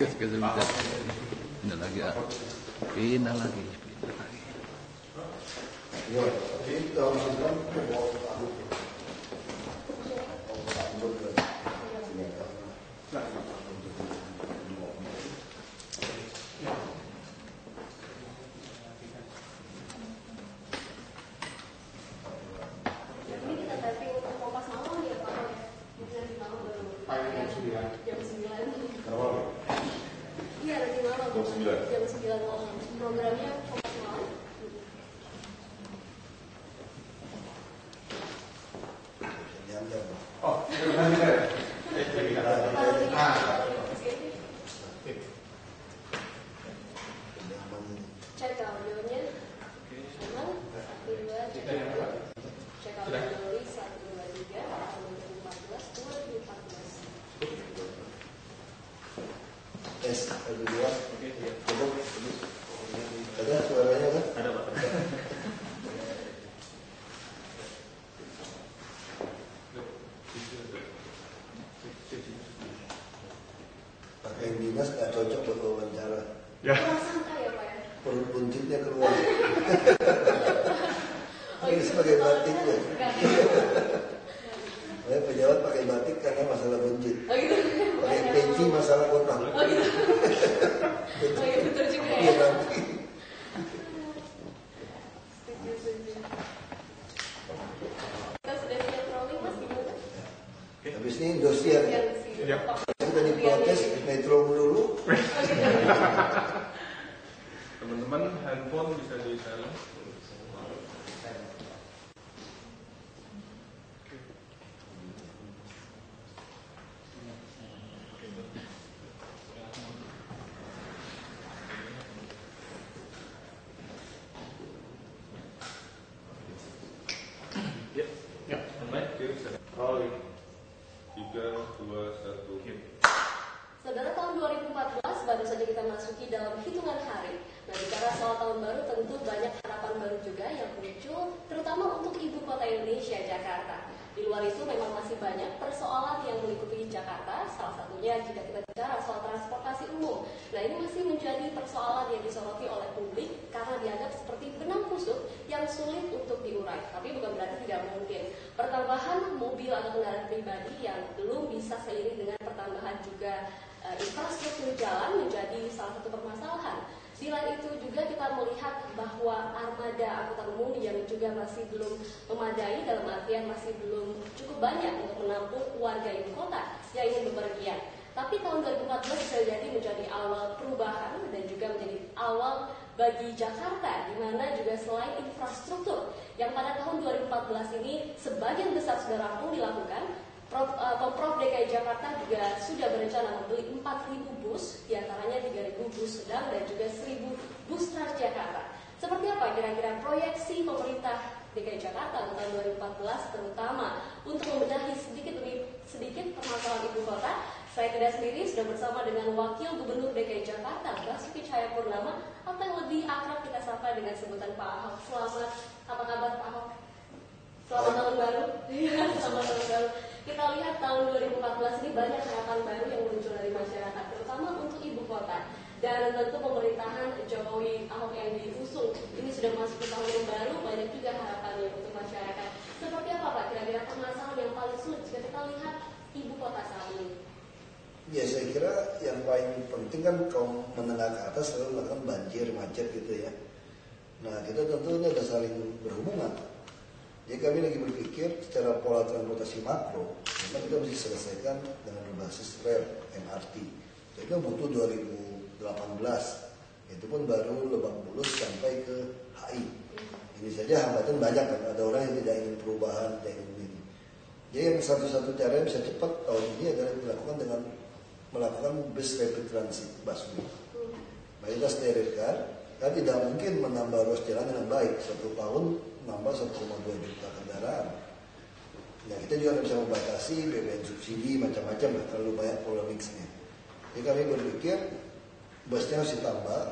Kesulitan. Pindah lagi. Pindah lagi. Iya, kita harus bilang Saudara, tahun 2014 baru saja kita masuki dalam hitungan hari. Nah, bicara soal tahun baru tentu banyak harapan baru juga yang muncul, terutama untuk ibu kota Indonesia, Jakarta. Di luar itu memang masih banyak persoalan yang meliputi Jakarta, salah satunya jika kita bicara soal transportasi umum. Nah, ini masih menjadi persoalan yang disoroti oleh publik karena dianggap seperti benang kusut yang sulit untuk diurai. Tapi bukan berarti tidak mungkin. Pertambahan mobil atau kendaraan pribadi yang belum bisa seiring dengan pertambahan juga infrastruktur jalan menjadi salah satu permasalahan. Selain itu juga kita melihat bahwa armada angkutan umum yang juga masih belum memadai, dalam artian masih belum cukup banyak untuk menampung warga ibu kota yang ingin bepergian. Tapi tahun 2014 bisa jadi menjadi awal perubahan dan juga menjadi awal bagi Jakarta, di mana juga selain infrastruktur yang pada tahun 2014 ini sebagian besar sudah rampung dilakukan, Pemprov DKI Jakarta juga sudah berencana membeli 4.000 bus, diantaranya 3.000 bus sedang dan juga 1.000 bus Transjakarta. Seperti apa kira-kira proyeksi pemerintah DKI Jakarta untuk tahun 2014, terutama untuk membenahi sedikit demi sedikit permasalahan ibu kota? Saya tidak sendiri, sudah bersama dengan Wakil Gubernur DKI Jakarta, Basuki Cahayapurnama, atau yang lebih akrab kita sapa dengan sebutan Pak Ahok. Selamat, apa kabar Pak Ahok? Selamat tahun baru. Selamat tahun baru. Kita lihat tahun 2014 ini banyak harapan baru yang muncul dari masyarakat, terutama untuk ibu kota. Dan tentu pemerintahan Jokowi Ahok yang diusung ini sudah masuk ke tahun yang baru, banyak juga harapannya untuk masyarakat. Seperti apa Pak kira-kira permasalahan yang paling sulit jika kita lihat ibu kota saat ini? Ya, saya kira yang paling penting kan kaum menengah ke atas selalu melakukan banjir, macet gitu ya. Nah, kita tentunya ada saling berhubungan. Jadi kami lagi berpikir secara pola transportasi makro, memang kita mesti selesaikan dengan berbasis rel MRT. Jadi kita butuh 2018, itu pun baru Lebak Bulus sampai ke HI. Ini saja hambatan banyak kan, ada orang yang tidak ingin perubahan, tidak ingin ini. Jadi yang satu-satu cara yang bisa cepat tahun ini adalah dilakukan dengan melakukan bus rapid transit, busway. Mayoritas sterilkan, kan tidak mungkin menambah ruas jalan dengan baik. Satu tahun nambah 1,2 juta kendaraan. Nah, kita juga bisa membatasi BBM subsidi macam-macam, terlalu banyak polemiknya. Jadi kami berpikir busnya harus ditambah,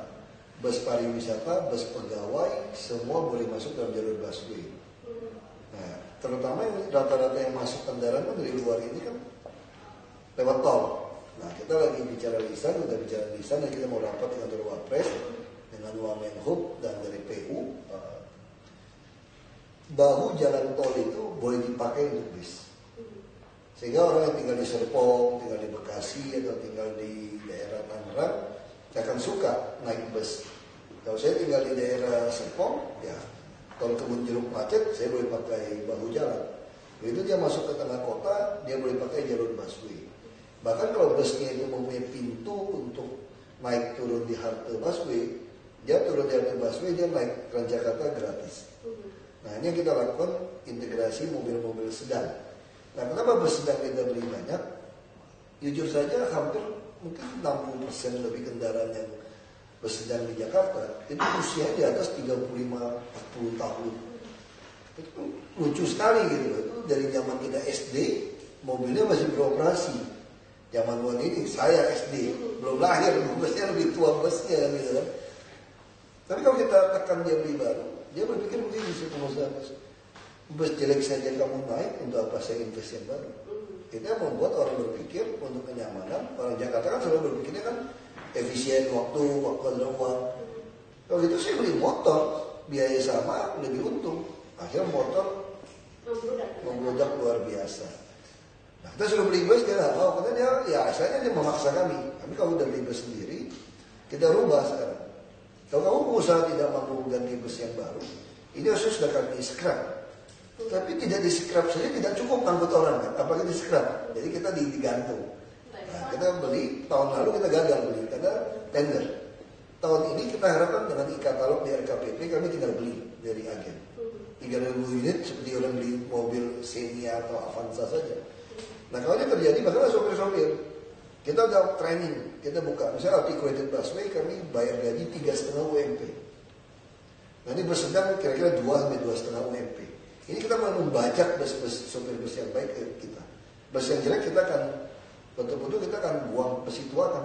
bus pariwisata, bus pegawai, semua boleh masuk dalam jalur busway. Nah, terutama yang rata-rata yang masuk kendaraan dari luar ini kan lewat tol. Nah kita lagi bicara lisan, dan kita mau rapat dengan Dewan Wapres, dengan Wamenhub dan dari PU. Bahu jalan tol itu boleh dipakai untuk bis. Sehingga orang yang tinggal di Serpong, tinggal di Bekasi, atau tinggal di daerah Tangerang akan suka naik bus. Kalau saya tinggal di daerah Serpong, ya tol Kebun Jeruk macet, saya boleh pakai bahu jalan. Begitu dia masuk ke tengah kota, dia boleh pakai jalur busway. Bahkan kalau busnya itu mempunyai pintu untuk naik turun di halte busway, dia turun di halte busway, dia naik Transjakarta gratis. Nah ini yang kita lakukan integrasi mobil-mobil sedang. Nah kenapa bus sedang kita beli banyak? Jujur saja hampir mungkin 60% lebih kendaraan yang bus sedang di Jakarta itu usia di atas 35-40 tahun. Itu lucu sekali gitu. Itu dari zaman kita SD mobilnya masih beroperasi. Zaman gua ini saya SD belum lahir, busnya lebih tua busnya gitu kan. Tapi kalau kita tekan dia beli baru, dia berpikir begini sih pengusaha bus jelek saja kamu naik, untuk apa saya invest yang baru? Kita membuat orang berpikir untuk kenyamanan. Orang Jakarta kan selalu berpikirnya kan efisien waktu adalah uang. Kalau gitu saya beli motor, biaya sama, lebih untung. Akhirnya motor membludak luar biasa. Nah kita sudah beli bus, dia nggak mau. Karena dia, ya asalnya dia memaksa kami. Kami kalau udah beli bus sendiri, kita rubah sekarang. Kalau kamu pengusaha tidak mampu ganti bus yang baru, ini harusnya sudah kami scrap. Tapi tidak di scrap saja tidak cukup angkut orang kan, apalagi di scrap. Jadi kita digantung. Nah, kita beli tahun lalu kita gagal beli karena tender. Tahun ini kita harapkan dengan e-katalog di RKPP kami tinggal beli dari agen. 3.000 unit seperti orang beli mobil Xenia atau Avanza saja. Nah kalau ini terjadi bagaimana sopir-sopir? Kita udah training, kita buka. Misalnya articulated busway kami bayar gaji 3,5 UMP. Nah ini bus sedang kira-kira 2-2,5 UMP. Ini kita mau membajak bus-bus sopir bus yang baik ke kita. Bus yang jelek kita akan betul-betul kita akan buang pesituakan.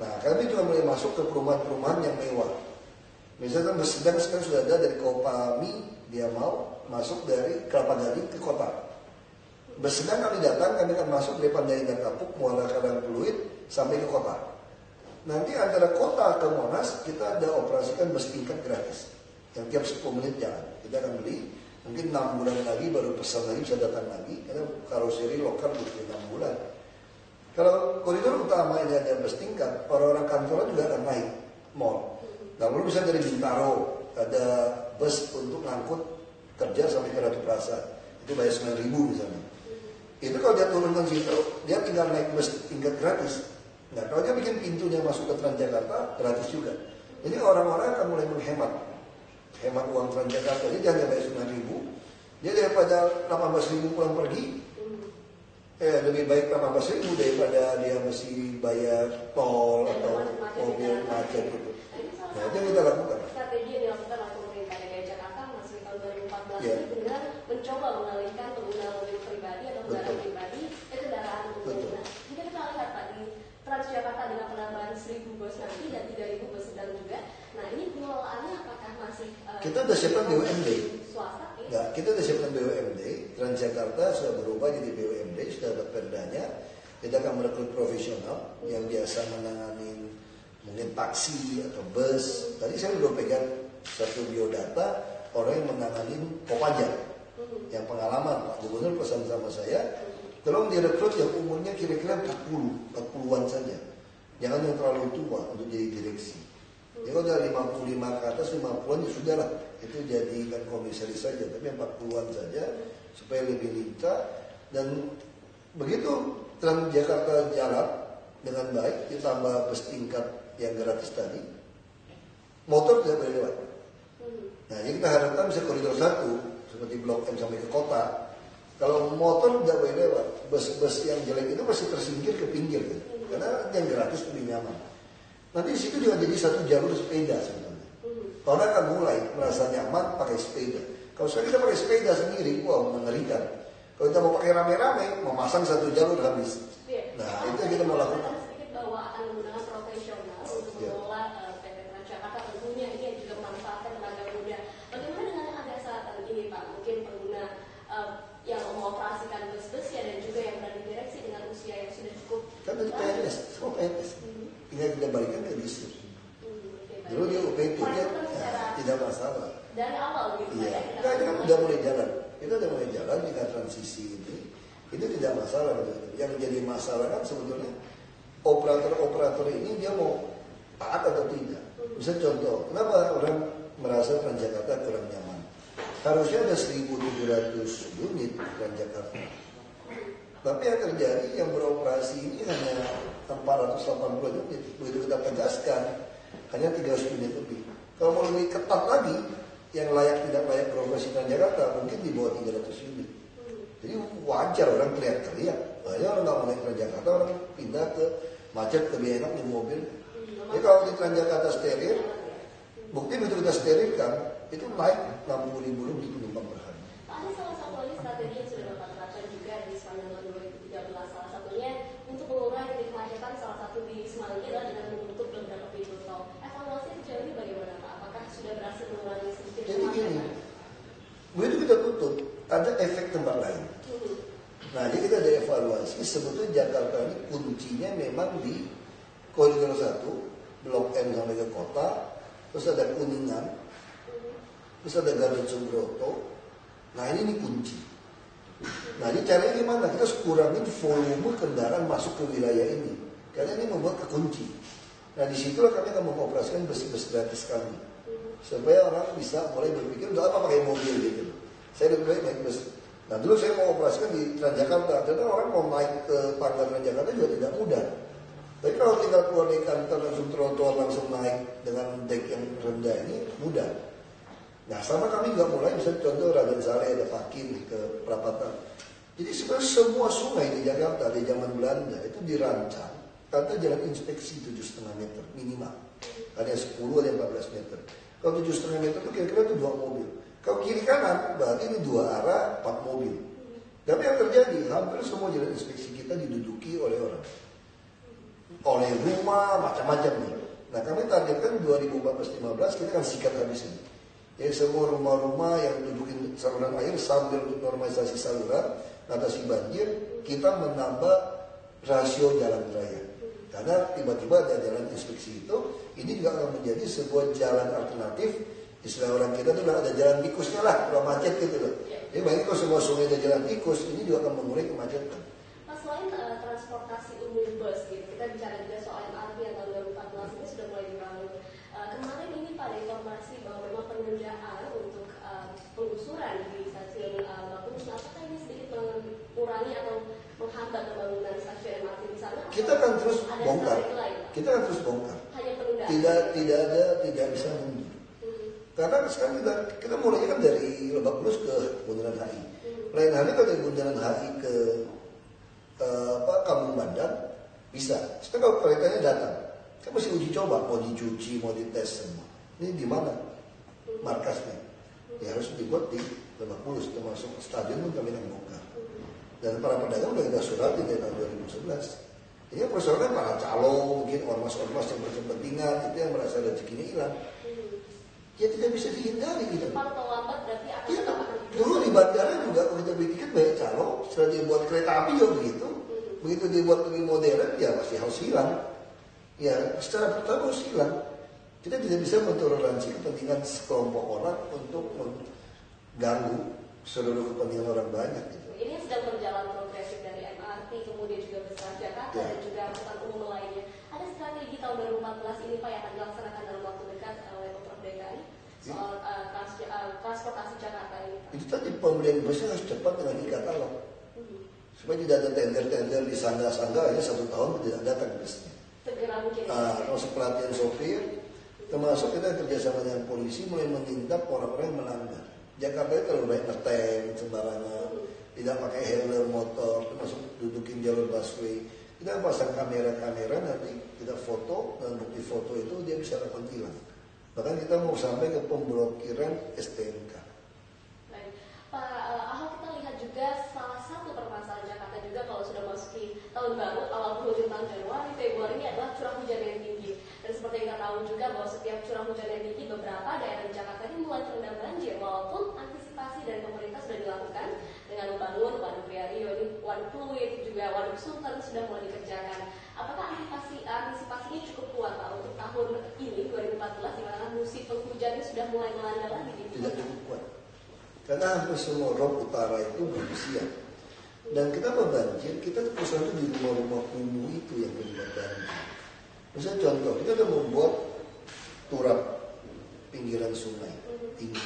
Nah kami juga mulai masuk ke perumahan-perumahan yang mewah. Misalkan bus sedang sekarang sudah ada dari Kopami, dia mau masuk dari Kelapa Gading ke kota. Bus sedang kami datang, kami akan masuk dari Pandai Kapuk, Muara Karangfluid sampai ke kota. Nanti antara kota ke Monas kita ada operasikan bus tingkat gratis. Yang tiap 10 menit jalan. Kita akan beli. Mungkin 6 bulan lagi baru pesan lagi bisa datang lagi. Karena karoseri lokal butuh 6 bulan. Kalau koridor utama ini ada bus tingkat, orang-orang kantor juga akan naik mall. Lalu bisa dari Bintaro ada bus untuk ngangkut kerja sampai ke Ratu Plaza. Itu bayar 9.000 misalnya. Itu kalau dia turunkan situ, dia tinggal naik bus tingkat gratis. Nah kalau dia bikin pintunya masuk ke Transjakarta, gratis juga. Jadi orang-orang akan mulai menghemat uang Transjakarta. Jadi jangan bayar 9.000. Dia daripada 18.000 pulang pergi, lebih baik 18.000 daripada dia mesti bayar tol atau mobil macet gitu. Nah itu yang kita lakukan. Strategi yang dilakukan oleh pemerintah DKI Jakarta masih tahun 2014 itu dengan mencoba mengalihkan pengguna mobil pribadi atau kendaraan pribadi ke kendaraan umum. Nah, jika kita lihat Pak di Transjakarta dengan penambahan 1.000 bus nanti dan 3.000 bus sedang juga. Nah ini pengelolaannya apakah masih kita udah siapkan BUMD. Swasta? Enggak, kita udah siapkan BUMD. Transjakarta sudah berubah jadi BUMD, sudah ada perdanya. Kita akan merekrut profesional yang biasa menangani mungkin taksi atau bus. Tadi saya udah pegang satu biodata orang yang menangani Kopaja, yang pengalaman. Pak Gubernur pesan sama saya, tolong direkrut yang umurnya kira-kira 40-an saja. Jangan yang terlalu tua untuk jadi direksi. Jadi kalau dari 55 ke atas, 50-an ya sudah lah. Itu jadikan komisaris saja. Tapi yang 40-an saja supaya lebih lincah. Dan begitu Transjakarta jalan dengan baik, ditambah bus tingkat yang gratis tadi, motor tidak boleh lewat. Nah, jadi kita harapkan bisa koridor 1 seperti Blok M sampai ke kota. Kalau motor tidak boleh lewat, bus-bus yang jelek itu masih tersingkir ke pinggir kan? Karena yang gratis lebih nyaman. Nanti di situ juga jadi satu jalur sepeda sebenarnya. Orang akan mulai merasa nyaman pakai sepeda. Kalau sekarang kita pakai sepeda sendiri, wah mengerikan. Kalau kita mau pakai rame-rame, memasang satu jalur habis. Nah, itu yang kita mau lakukan. Bahwa akan menggunakan profesional untuk mengelola PT Transjakarta, tentunya ini juga memanfaatkan tenaga muda. Bagaimana dengan yang ada saat ini Pak? Mungkin pengguna yang mengoperasikan bus-bus ya dan juga yang berada di direksi dengan usia yang sudah cukup Kan dari PNS, semua PNS. Tinggal kita balikan ke distrik. Dulu dia UPT, dia tidak masalah. Dari awal gitu Iya, ya. nah, ini kan udah mulai jalan. Kita udah mulai jalan dengan transisi ini. Itu tidak masalah. Yang jadi masalah kan sebetulnya operator-operator ini dia mau taat atau tidak. Bisa contoh, kenapa orang merasa Transjakarta kurang nyaman? Harusnya ada 1.700 unit Transjakarta. Tapi yang terjadi yang beroperasi ini hanya 480 unit. Begitu kita tegaskan, hanya 300 unit lebih. Kalau mau lebih ketat lagi, yang layak tidak layak beroperasi Transjakarta mungkin di bawah 300 unit. Jadi wajar orang teriak-teriak. Banyak orang nggak mau naik Transjakarta, orang pindah ke macet, lebih enak di mobil. Jadi kalau di Transjakarta steril, bukti betul kita sterilkan, itu naik 60.000 lebih penumpang per hari. Ada salah satu lagi strategi yang sudah Bapak terapkan juga di sepanjang tahun 2013. Salah satunya untuk mengurai titik kemacetan, salah satu di Semanggi adalah dengan menutup beberapa pintu tol. Evaluasi sejauh ini bagaimana Pak? Apakah sudah berhasil mengurangi sedikit Jadi gini, kemacetan? begitu kita tutup, ada efek tempat lain. Nah, jadi kita ada evaluasi. Sebetulnya Jakarta ini kuncinya memang di koridor 1, Blok M sampai ke kota, terus ada Kuningan, terus ada Gatot Subroto. Nah, ini kunci. Nah, ini caranya gimana? Kita harus kurangin volume kendaraan masuk ke wilayah ini, karena ini membuat kekunci. Nah, disitulah kami akan mengoperasikan bus-bus gratis kami, supaya orang bisa mulai berpikir untuk apa pakai mobil gitu. Saya lebih baik naik bus. Nah, dulu saya mau operasikan di Transjakarta, ternyata orang mau naik ke tangga Transjakarta juga tidak mudah. Tapi kalau tinggal keluar dari kantor langsung trotoar langsung naik dengan dek yang rendah ini mudah. Nah, sama kami juga mulai misalnya contoh Raden Saleh ada Pakin ke Prapatan. Jadi sebenarnya semua sungai di Jakarta di zaman Belanda itu dirancang kata jalan inspeksi 7,5 meter minimal. Ada yang 10, ada yang 14 meter. Kalau 7,5 meter itu kira-kira itu 2 mobil. Kalau kiri kanan berarti ini 2 arah 4 mobil. Tapi yang terjadi hampir semua jalan inspeksi kita diduduki oleh orang. Oleh rumah macam-macam nih. Nah, kami targetkan 2014-15 kita akan sikat habis ini. Jadi semua rumah-rumah yang dudukin saluran air sambil normalisasi saluran, atasi banjir, kita menambah rasio jalan raya. Karena tiba-tiba ada jalan inspeksi itu, ini juga akan menjadi sebuah jalan alternatif. Istilah orang kita itu ada jalan tikusnya lah, kalau macet gitu loh. Jadi bagi kalau semua sungai ada jalan tikus, ini juga akan mengurangi kemacetan. Mas, selain transportasi umum bus gitu, kita bicara juga soal MRT yang tahun 2014 ini sudah mulai dibangun. Kemarin ini Pak ada informasi bahwa memang penundaan untuk penggusuran di stasiun Bakun, apakah ini sedikit mengurangi atau menghambat pembangunan stasiun MRT di sana? Kita akan terus ada bongkar. lain, Kita akan terus bongkar. hanya penundaan. Tidak bisa mundur. Karena sekarang kita mulai kan dari Lebak Bulus ke Bundaran HI. Lain hari kalau dari Bundaran HI ke Kampung Bandar bisa. Sekarang kalau keretanya datang, kan mesti uji coba, mau dicuci, mau dites semua. Ini di mana markasnya? Ya harus dibuat di Lebak Bulus, termasuk stadion pun kami akan bongkar. Dan para pedagang sudah kita suratin dari tahun 2011. Ini persoalan para calo, mungkin ormas-ormas yang berkepentingan itu yang merasa rezekinya hilang. Ya tidak bisa dihindari gitu. Cepat atau lambat berarti akan Ya, tetap dulu di bandara juga kalau kita beli tiket banyak calo, setelah dibuat kereta api juga begitu. Begitu dibuat lebih modern, ya pasti harus hilang. Ya, secara pertama harus hilang. Kita tidak bisa mentoleransi kepentingan sekelompok orang untuk mengganggu seluruh kepentingan orang banyak gitu. Ini sedang berjalan progresif dari MRT, kemudian juga bus Transjakarta dan juga angkutan umum lainnya. Ada strategi tahun 2014 ini Pak yang akan dilaksanakan dalam waktu dekat oleh Pemprov DKI soal transportasi Jakarta ini Pak. Itu tadi pembelian busnya harus cepat dengan e-katalog. Supaya tidak ada tender-tender di sangga-sangga aja 1 tahun tidak datang busnya. Segera mungkin. Termasuk pelatihan sopir, termasuk kita kerjasama dengan polisi mulai menindak orang-orang yang melanggar. Jakarta itu terlalu banyak ngetem sembarangan, tidak pakai helm motor, termasuk dudukin jalur busway. Kita pasang kamera-kamera, nanti kita foto, dan bukti foto itu dia bisa lakukan tilang. Bahkan kita mau sampai ke pemblokiran STNK. Baik. Pak Ahok, kita lihat juga salah satu permasalahan Jakarta juga kalau sudah masuki tahun baru, awal penghujung tahun Januari, Februari ini adalah curah hujan yang tinggi. Dan seperti yang kita tahu juga bahwa setiap curah hujan yang tinggi, beberapa daerah di Jakarta ini mulai terendam banjir. Walaupun antisipasi dari pemerintah sudah dilakukan dengan membangun Waduk Priario ini, Waduk Pluit, juga Waduk Sunter sudah mulai dikerjakan. Apakah antisipasinya cukup kuat Pak untuk tahun ini 2014 di mana musim penghujannya sudah mulai melanda lagi di Tidak cukup kuat. Karena hampir semua rop utara itu belum siap. Dan kenapa banjir? Kita kerusuhan itu di rumah-rumah kumuh itu yang penyebab banjir. Misalnya contoh, kita sudah membuat turap pinggiran sungai tinggi.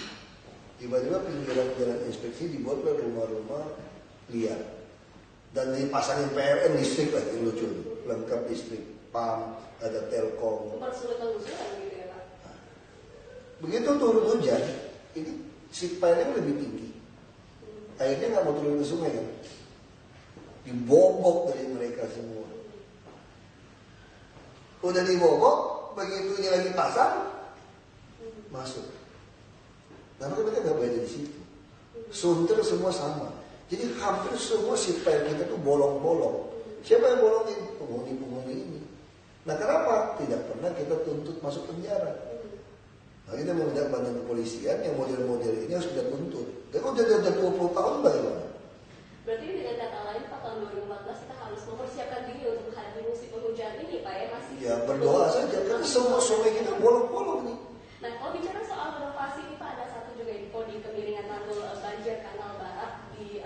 Tiba-tiba pinggiran jalan inspeksi dibuatlah rumah-rumah liar. Dan dipasangin PLN listrik lagi, lucu nih. Lengkap listrik, PAM, ada Telkom. mempersulit penggusuran gitu ya Pak. Begitu turun hujan, ini si PLN lebih tinggi. Akhirnya nggak mau turun ke sungai kan? Dibobok dari mereka semua. Udah dibobok, begitu ini lagi pasang, masuk. Nah, mereka nggak beda di situ. Sunter semua sama. Jadi hampir semua si PLN kita tuh bolong-bolong. Siapa yang bolongin? Penghuni-penghuni ini. Nah, kenapa? Tidak pernah kita tuntut masuk penjara. Nah, kita mau minta bantuan kepolisian yang model-model ini harus kita tuntut. Tapi kalau udah 20 tahun bagaimana? Berarti dengan kata lain Pak, tahun 2014 kita harus mempersiapkan diri untuk menghadapi musim penghujan ini Pak ya masih. Ya berdoa saja karena semua sungai kita bolong-bolong nih. Nah kalau bicara soal renovasi ini Pak, ada satu juga info di Kemiringan Tanggul Banjir Kanal Barat di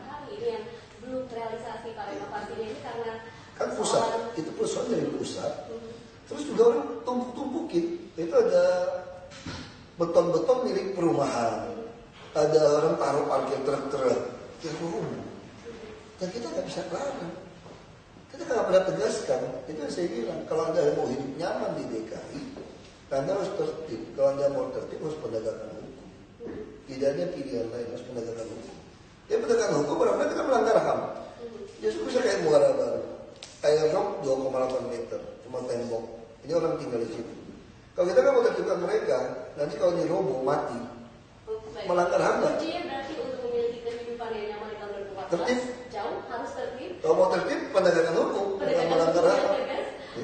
hari ini yang belum terrealisasi Pak renovasinya ini karena Kan pusat, itu perusahaan dari pusat. Terus juga orang tumpuk-tumpukin. Itu ada beton-beton milik perumahan. Ada orang taruh parkir truk-truk. Yang umum. Dan kita nggak bisa larang. Kita nggak pernah tegaskan. Itu yang saya bilang. Kalau Anda mau hidup nyaman di DKI, Anda harus tertib. Kalau Anda mau tertib, harus penegakan hukum. Tidak ada pilihan lain, harus penegakan hukum. Ya penegakan hukum berarti kita melanggar HAM. Justru bisa kayak Muara Baru. Kayak rok 2,8 meter, cuma tembok. Ini orang tinggal di situ. Kalau kita nggak mau tertibkan mereka, nanti kalau ini roboh mati, melanggar HAM. Kuncinya berarti untuk memiliki kehidupan yang nyaman di tahun 2014 tertib. Jauh harus tertib. Kalau mau tertib, penegakan hukum, bukan melanggar HAM.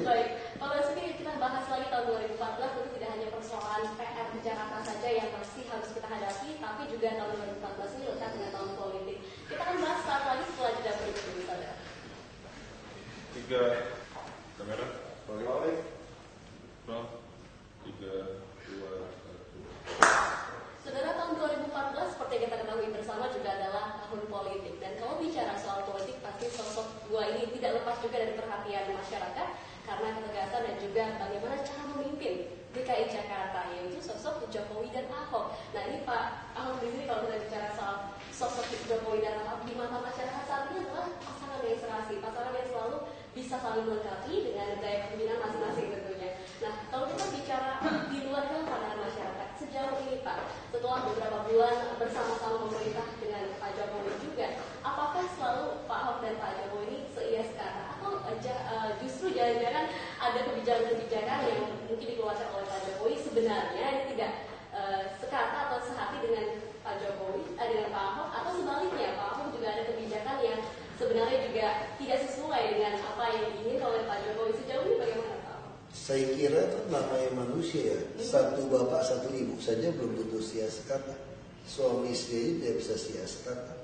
Baik, Pak Basuki kita bahas lagi tahun 2014 tentu tidak hanya persoalan PR di Jakarta saja yang pasti harus kita hadapi, tapi juga tahun 2014 ini lekat dengan tahun politik. Kita akan bahas saat lagi setelah jeda berikut ini, saudara. 3 kamera, balik, 3, 2, 1. Saudara, tahun 2014 seperti yang kita ketahui bersama juga adalah tahun politik. Dan kalau bicara soal politik, pasti sosok dua ini tidak lepas juga dari perhatian masyarakat karena ketegasan dan juga bagaimana cara memimpin DKI Jakarta, yaitu sosok Jokowi dan Ahok. Nah ini Pak Ahok sendiri kalau kita bicara soal sosok Jokowi dan Ahok di mata masyarakat saat ini adalah pasangan yang serasi, pasangan yang selalu bisa saling melengkapi dengan gaya kepemimpinan masing-masing tentunya. Nah kalau kita bicara di luar pandangan masyarakat, sejauh ini Pak, setelah beberapa bulan bersama-sama pemerintah dengan Pak Jokowi juga, apakah selalu Pak Ahok dan Pak Jokowi ini seias kata atau justru jangan-jangan ada kebijakan-kebijakan yang mungkin dikeluarkan oleh Pak Jokowi sebenarnya ini tidak sekata atau sehati dengan Pak Jokowi, dengan Pak Ahok, atau sebaliknya Pak Ahok juga ada kebijakan yang sebenarnya juga tidak sesuai dengan apa yang diinginkan oleh Pak Jokowi. Sejauh ini bagaimana Pak Ahok? Saya kira itu namanya manusia ya. Satu bapak, satu ibu saja belum tentu sia sekata. Suami istri tidak bisa sia sekata.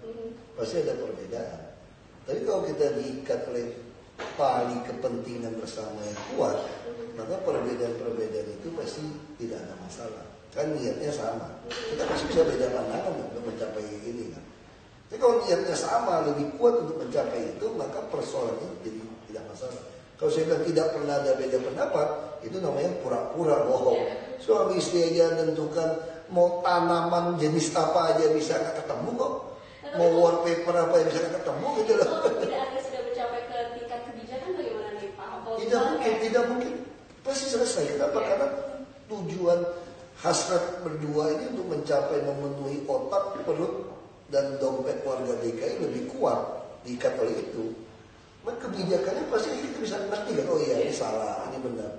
Pasti ada perbedaan. Tapi kalau kita diikat oleh tali kepentingan bersama yang kuat, maka perbedaan-perbedaan itu pasti tidak ada masalah. Kan niatnya sama. Kita pasti bisa beda pandangan untuk mencapai ini kan. Tapi kalau niatnya sama, lebih kuat untuk mencapai itu, maka persoalannya jadi tidak masalah. Kalau saya bilang tidak pernah ada beda pendapat, itu namanya pura-pura bohong. Suami istri aja menentukan mau tanaman jenis apa aja bisa nggak ketemu kok. Mau wallpaper apa yang bisa nggak ketemu gitu loh. Kalau tidak ada sudah mencapai ke tingkat kebijakan bagaimana nih Pak Ahok? Tidak mungkin. Pasti selesai. Kenapa? Karena tujuan hasrat berdua ini untuk mencapai memenuhi otak, perut, dan dompet warga DKI lebih kuat diikat oleh itu. Maka kebijakannya pasti kita bisa ngerti kan, oh iya ini salah, ini benar.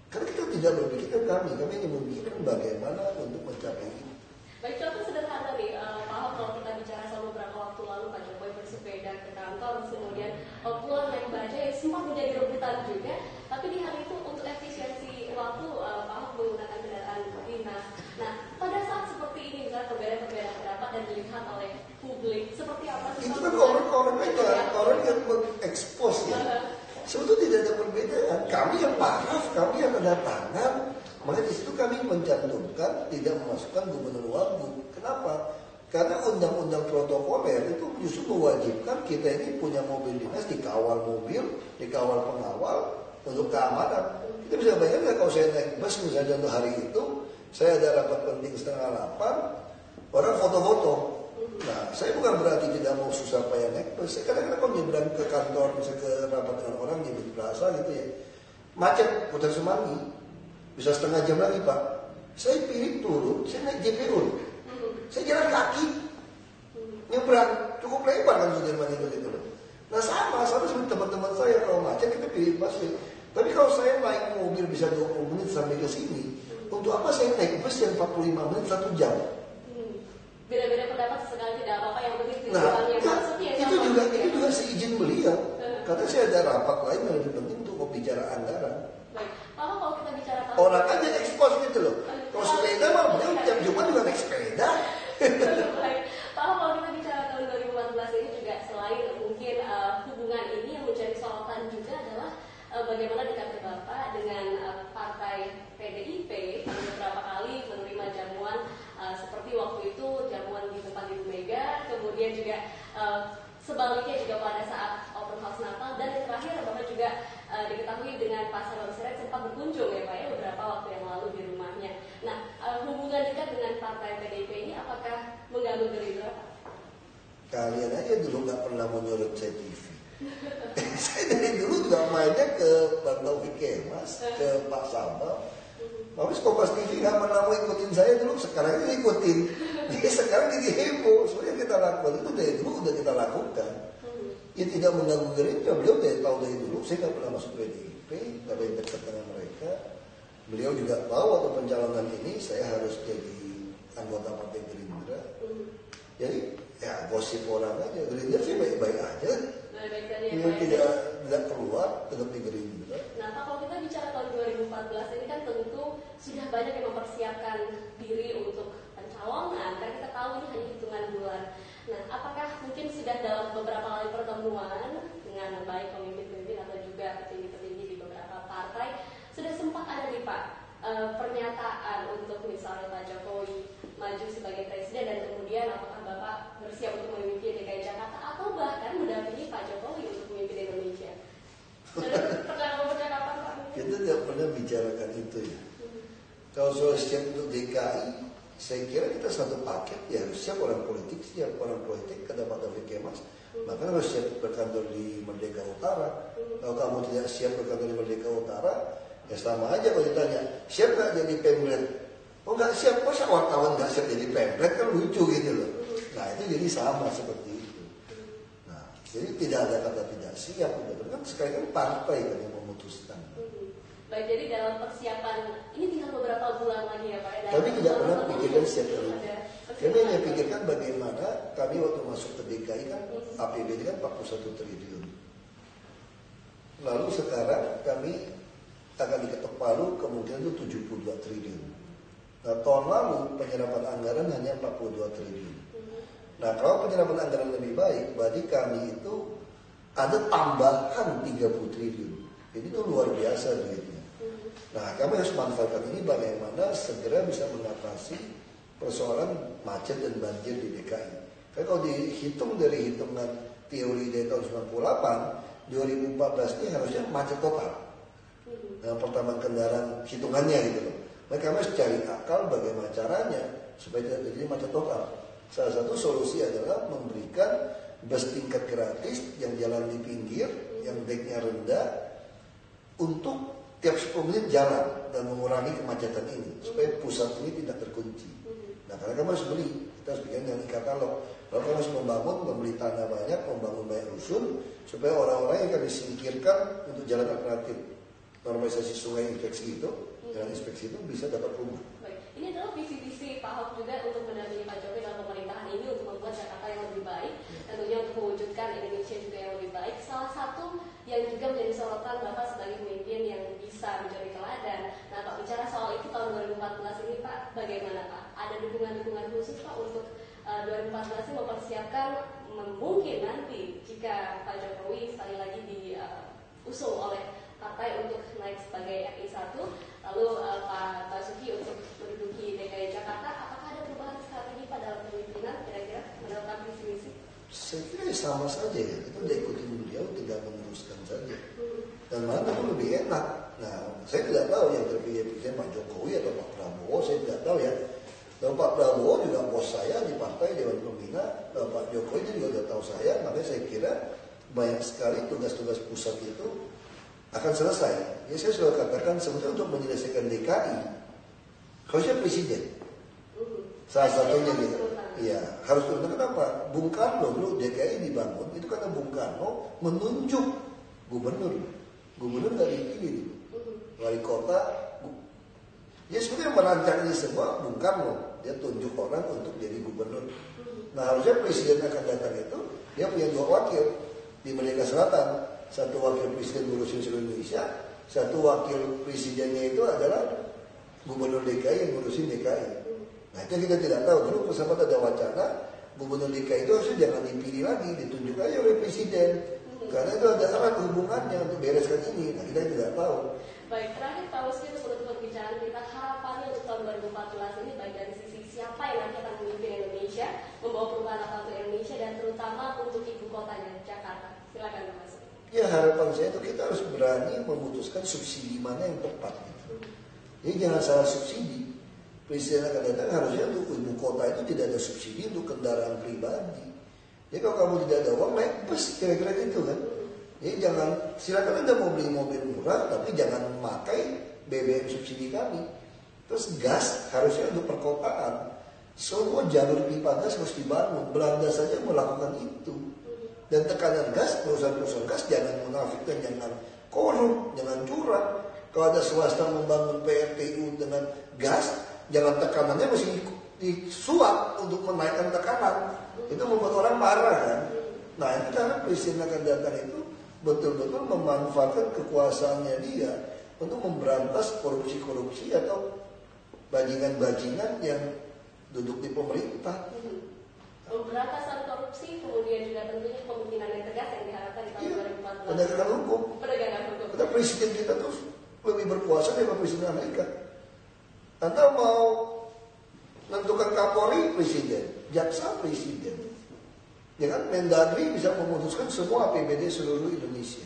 Karena kita tidak berpikir kami hanya memikirkan bagaimana untuk mencapai ini. Baik, contoh sederhana nih, Pak Ahok, kalau kita bicara soal beberapa waktu lalu Pak Jokowi bersepeda ke kantor, kemudian pulang naik bajai yang sempat menjadi rebutan juga. Tapi di hari itu untuk efisiensi waktu Pak Ahok menggunakan kendaraan dinas. Nah, pada saat seperti ini misalnya perbedaan pendapat dan dilihat oleh publik, seperti apa sih? Itu kan orang aja, orang kan mengekspos ya. Sebetulnya tidak ada perbedaan. Kami yang paraf, kami yang tanda tangan. Maka di situ kami mencantumkan tidak memasukkan gubernur wagub. Kenapa? Karena undang-undang protokoler itu justru mewajibkan kita ini punya mobil dinas, dikawal mobil, dikawal pengawal untuk keamanan. Kita bisa bayangkan kalau saya naik bus misalnya untuk hari itu, saya ada rapat penting 7:30, orang foto-foto. Nah, saya bukan berarti tidak mau susah payah naik bus. Saya kadang-kadang kalau nyebrang ke kantor, misalnya ke rapat dengan orang di Plaza gitu ya, macet, Putar Semanggi, bisa setengah jam lagi Pak. Saya pilih turun, saya naik JPU. Saya jalan kaki, nyebrang, cukup lebar kan Sudirman itu gitu loh. Nah sama seperti teman-teman saya kalau macet kita pilih busway. Tapi kalau saya naik mobil bisa 20 menit sampai ke sini, untuk apa saya naik bus yang 45 menit 1 jam? Beda-beda pendapat sekali tidak apa-apa yang penting Nah, tujuannya maksud ya itu juga seizin beliau. Karena saya ada rapat lain yang lebih penting untuk bicara anggaran. Baik, Pak, kalau kita bicara Orang aja ekspos gitu loh. Kalau sepeda mah beliau tiap Jumat juga naik sepeda. Baik, Pak, kalau kita bicara tahun 2014 ini juga selain mungkin hubungan ini yang menjadi sorotan juga adalah bagaimana dekatnya Bapak dengan partai PDIP yang beberapa kali menerima jamuan seperti waktu itu jamuan di tempat Ibu Mega, kemudian juga sebaliknya juga pada saat open house Natal, dan yang terakhir Bapak juga diketahui dengan Pak Salam Sirait sempat berkunjung ya Pak ya beberapa waktu yang lalu di rumahnya. Nah, hubungan dekat dengan partai PDIP ini apakah mengganggu Gerindra Pak? Kalian aja dulu nggak pernah mau nyuruh saya TV. Saya dari dulu juga mainnya ke Bang Taufik Kemas, ke Pak Sambal. Habis Kompas TV nggak pernah mau ikutin saya dulu, sekarang ini ikutin. Jadi sekarang jadi heboh. Sebenarnya kita lakukan itu dari dulu udah kita lakukan. Ya tidak mengganggu Gerindra. Beliau dari tahu dari dulu. Saya nggak pernah masuk PDIP, nggak ada yang dekat dengan mereka. Beliau juga tahu waktu pencalonan ini saya harus jadi anggota partai Gerindra. Jadi ya gosip orang aja. Gerindra sih baik-baik aja. Baik-baik saja ya Yang Pak. tidak keluar tetap di Gerindra. Nah, Pak, kalau kita bicara tahun 2014 ini kan tentu sudah banyak yang mempersiapkan diri untuk pencalonan, kan kita tahu ini hanya hitungan bulan. Nah, apakah mungkin sudah dalam beberapa kali pertemuan dengan baik pemimpin-pemimpin atau juga petinggi-petinggi di beberapa partai sudah sempat ada nih Pak pernyataan untuk misalnya Pak Jokowi maju sebagai presiden, dan kemudian apakah Bapak bersiap untuk memimpin DKI Jakarta atau bahkan mendampingi Pak Jokowi untuk memimpin Indonesia? Sudah percakapan Pak? Kita tidak pernah bicarakan itu ya. Kalau soal siap untuk DKI, saya kira kita satu paket ya, harus siap orang politik, kata Pak Taufik Kemas. Maka harus siap berkantor di Merdeka Utara. Kalau kamu tidak siap berkantor di Merdeka Utara, ya sama aja kalau ditanya, siap nggak jadi pemret? Oh nggak siap, masa wartawan nggak siap jadi pemret, kan lucu gitu loh. Nah itu jadi sama seperti itu. Nah jadi tidak ada kata tidak siap, kan sekali kan partai kan yang memutuskan. Baik, jadi dalam persiapan ini tinggal beberapa bulan lagi ya Pak. Kami tidak pernah pikirkan siap dulu. Kami hanya pikirkan bagaimana kami waktu masuk ke DKI kan APBD kan 41 triliun. Lalu sekarang kami akan diketok palu kemungkinan itu 72 triliun. Nah tahun lalu penyerapan anggaran hanya 42 triliun. Nah kalau penyerapan anggaran lebih baik, berarti kami itu ada tambahan 30 triliun. Jadi itu luar biasa duitnya. Nah kami harus manfaatkan ini bagaimana segera bisa mengatasi persoalan macet dan banjir di DKI. Karena kalau dihitung dari hitungan teori dari tahun 98, 2014 ini harusnya macet total. Nah pertambahan kendaraan hitungannya gitu loh. Nah kami harus cari akal bagaimana caranya supaya tidak terjadi macet total. Salah satu solusi adalah memberikan bus tingkat gratis yang jalan di pinggir, yang deknya rendah, untuk tiap 10 menit jalan dan mengurangi kemacetan ini supaya pusat ini tidak terkunci. Nah karena kamu harus beli, kita harus bikin yang e-katalog. Lalu kamu harus membangun, membeli tanah banyak, membangun banyak rusun supaya orang-orang yang kami singkirkan untuk jalan alternatif normalisasi sungai inspeksi itu, jalan inspeksi itu bisa dapat rumah. Baik, ini adalah visi-visi Pak Ahok juga untuk mendampingi Pak Jokowi dalam pemerintahan ini untuk membuat Jakarta yang lebih baik, tentunya untuk mewujudkan Indonesia juga yang lebih baik. Salah satu yang juga menjadi sorotan Bapak sebagai pemimpin yang bisa menjadi teladan. Nah Pak, bicara soal itu tahun 2014 ini Pak, bagaimana Pak? Ada dukungan-dukungan khusus Pak untuk 2014 ini mempersiapkan mungkin nanti jika Pak Jokowi diusung oleh partai untuk naik sebagai RI 1. Lalu Pak Basuki untuk menduduki DKI Jakarta, apakah ada perubahan strategi pada kepemimpinan kira-kira mendapat visi misi? Saya kira sama saja ya, itu udah ikutin beliau, tinggal meneruskan saja. Dan mana pun lebih enak. Nah, saya tidak tahu yang terpilih presiden Pak Jokowi atau Pak Prabowo, saya tidak tahu ya. Dan Pak Prabowo juga bos saya di partai Dewan Pembina, Pak Jokowi juga sudah tahu saya, makanya saya kira banyak sekali tugas-tugas pusat itu akan selesai. Ya saya sudah katakan sebetulnya untuk menyelesaikan DKI harusnya presiden. Salah satunya gitu. Iya, harus turun. Kenapa? Bung Karno dulu DKI dibangun itu karena Bung Karno menunjuk gubernur. Gubernur nggak dipilih, wali kota. Ya sebenarnya merancang ini semua Bung Karno. Dia tunjuk orang untuk jadi gubernur. Nah harusnya presiden akan datang itu dia punya 2 wakil di Merdeka Selatan. Satu wakil presiden ngurusin seluruh Indonesia, satu wakil presidennya itu adalah gubernur DKI yang ngurusin DKI. Nah itu kita tidak tahu. Dulu sempat ada wacana gubernur DKI itu harusnya jangan dipilih lagi, ditunjuk aja oleh presiden. Karena itu ada erat hubungannya untuk bereskan ini. Nah kita tidak tahu. Baik, terakhir Pak Wisnu untuk pembicaraan kita, harapannya untuk tahun 2014 ini baik dari sisi siapa yang nanti akan memimpin Indonesia, membawa perubahan apa untuk Indonesia dan terutama untuk ibu kotanya Jakarta. Silakan Mas. Ya harapan saya itu kita harus berani memutuskan subsidi mana yang tepat. Jadi jangan salah subsidi. Presiden akan datang harusnya untuk ibu kota itu tidak ada subsidi untuk kendaraan pribadi. Jadi kalau kamu tidak ada uang naik bus kira-kira gitu kan. Jadi jangan, silakan Anda mau beli mobil murah tapi jangan memakai BBM subsidi kami. Terus gas harusnya untuk perkotaan. Semua jalur pipa gas harus dibangun. Belanda saja melakukan itu. Dan tekanan gas, perusahaan-perusahaan gas jangan munafik dan jangan korup, jangan curang. Kalau ada swasta membangun PLTU dengan gas, jangan tekanannya mesti disuap untuk menaikkan tekanan. Itu membuat orang marah kan. Nah itu karena presiden akan datang itu betul-betul memanfaatkan kekuasaannya dia untuk memberantas korupsi-korupsi atau bajingan-bajingan yang duduk di pemerintah. Pemberantasan korupsi, kemudian juga tentunya kepemimpinan yang tegas yang diharapkan di tahun 2014. Penegakan hukum. Penegakan hukum. Karena presiden kita tuh lebih berkuasa daripada presiden Amerika. Anda mau menentukan Kapolri presiden, jaksa presiden. Ya kan, Mendagri bisa memutuskan semua APBD seluruh Indonesia.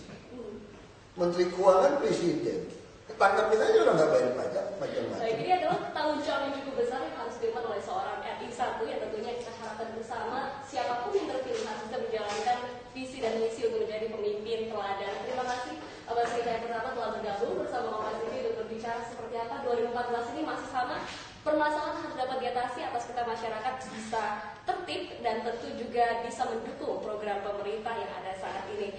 Menteri Keuangan presiden. Tangkapin aja orang nggak bayar pajak macam-macam. Baik, ini adalah tanggung jawab yang cukup besar yang harus dilakukan oleh seorang RI 1 yang tentunya kita harapkan bersama siapapun yang terpilih harus bisa menjalankan visi dan misi untuk menjadi pemimpin teladan. Terima kasih Bapak Sekjen yang pertama telah bergabung bersama Bapak Siti untuk berbicara seperti apa 2014 ini masih sama. Permasalahan harus dapat diatasi atas kita masyarakat bisa tertib dan tentu juga bisa mendukung program pemerintah yang ada saat ini.